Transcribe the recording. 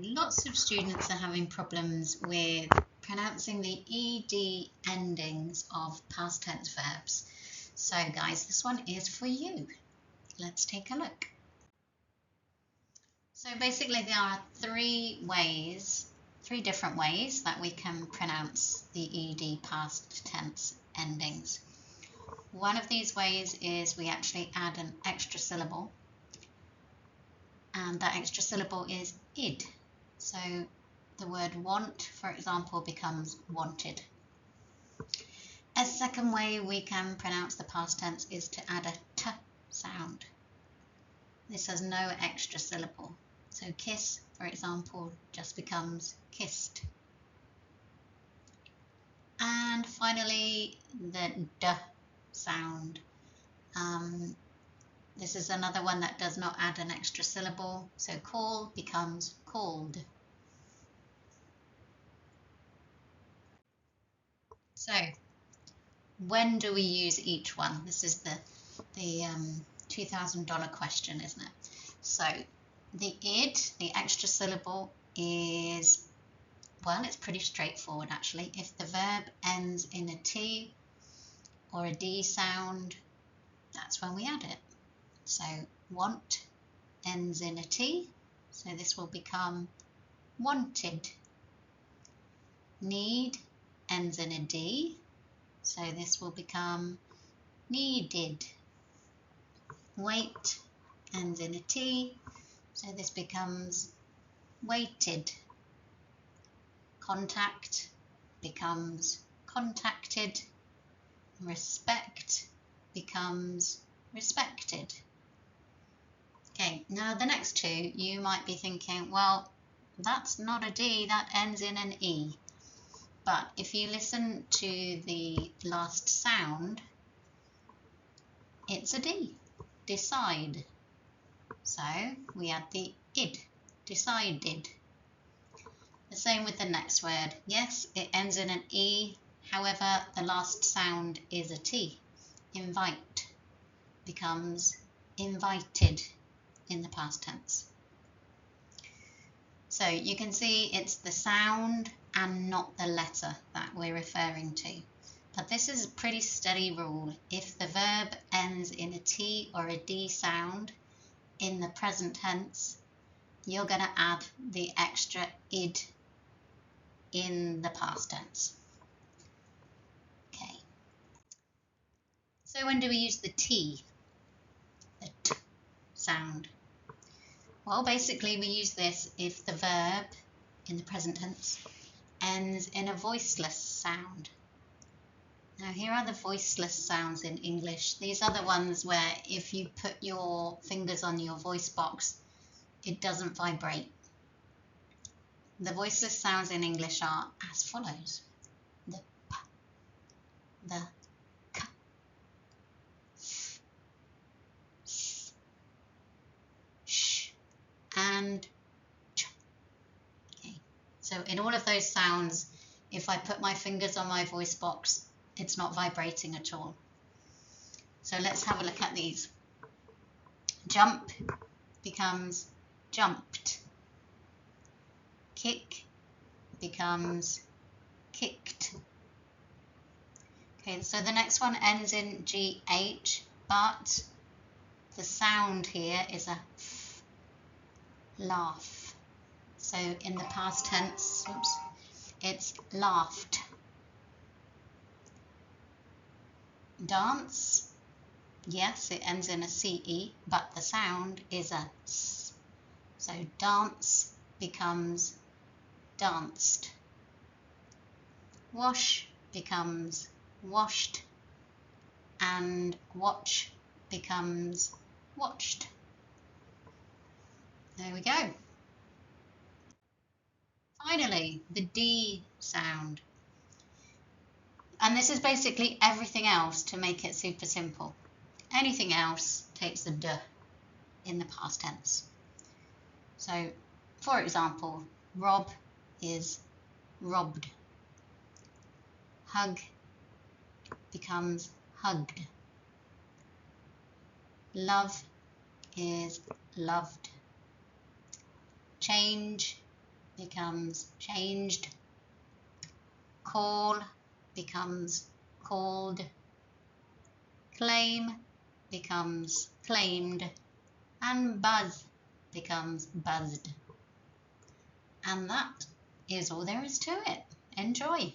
lots of students are having problems with pronouncing the ed endings of past tense verbs. So guys, this one is for you. Let's take a look. So basically there are three different ways that we can pronounce the ed past tense endings. One of these ways is we actually add an extra syllable, and that extra syllable is id. So the word want, for example, becomes wanted. A second way we can pronounce the past tense is to add a t sound. This has no extra syllable. So kiss, for example, just becomes kissed. And finally, the d sound. This is another one that does not add an extra syllable. So call becomes called. So when do we use each one? This is the $2,000 question, isn't it? So the id, the extra syllable, is, well, it's pretty straightforward actually. If the verb ends in a T or a D sound, that's when we add it. So want ends in a T, so this will become wanted. Need ends in a D, so this will become needed. Wait ends in a T, so this becomes waited. Contact becomes contacted. Respect becomes respected. Okay, now the next two, you might be thinking, well, that's not a D, that ends in an E. But if you listen to the last sound, it's a D, decide. So we add the id, decided. The same with the next word. Yes, it ends in an E, however, the last sound is a T. Invite becomes invited in the past tense. So you can see it's the sound and not the letter that we're referring to. But this is a pretty steady rule. If the verb ends in a T or a D sound in the present tense, you're going to add the extra id in the past tense. Okay. So when do we use the T, the T sound? Well, basically we use this if the verb in the present tense ends in a voiceless sound. Now here are the voiceless sounds in English. These are the ones where if you put your fingers on your voice box, it doesn't vibrate. The voiceless sounds in English are as follows: the p, the k, f, s, sh, and ch. Okay. So in all of those sounds, if I put my fingers on my voice box, it's not vibrating at all. So let's have a look at these. Jump becomes jumped. Kick becomes kicked. Okay, so the next one ends in GH, but the sound here is a f, laugh. So in the past tense, oops, it's laughed. Dance, yes, it ends in a CE, but the sound is a S. So dance becomes danced. Wash becomes washed. And watch becomes watched. There we go. Finally, the D sound. And this is basically everything else to make it super simple. Anything else takes the D in the past tense. So, for example, rob is robbed. Hug becomes hugged. Love is loved. Change becomes changed, call becomes called, claim becomes claimed, and buzz becomes buzzed. And that is all there is to it. Enjoy!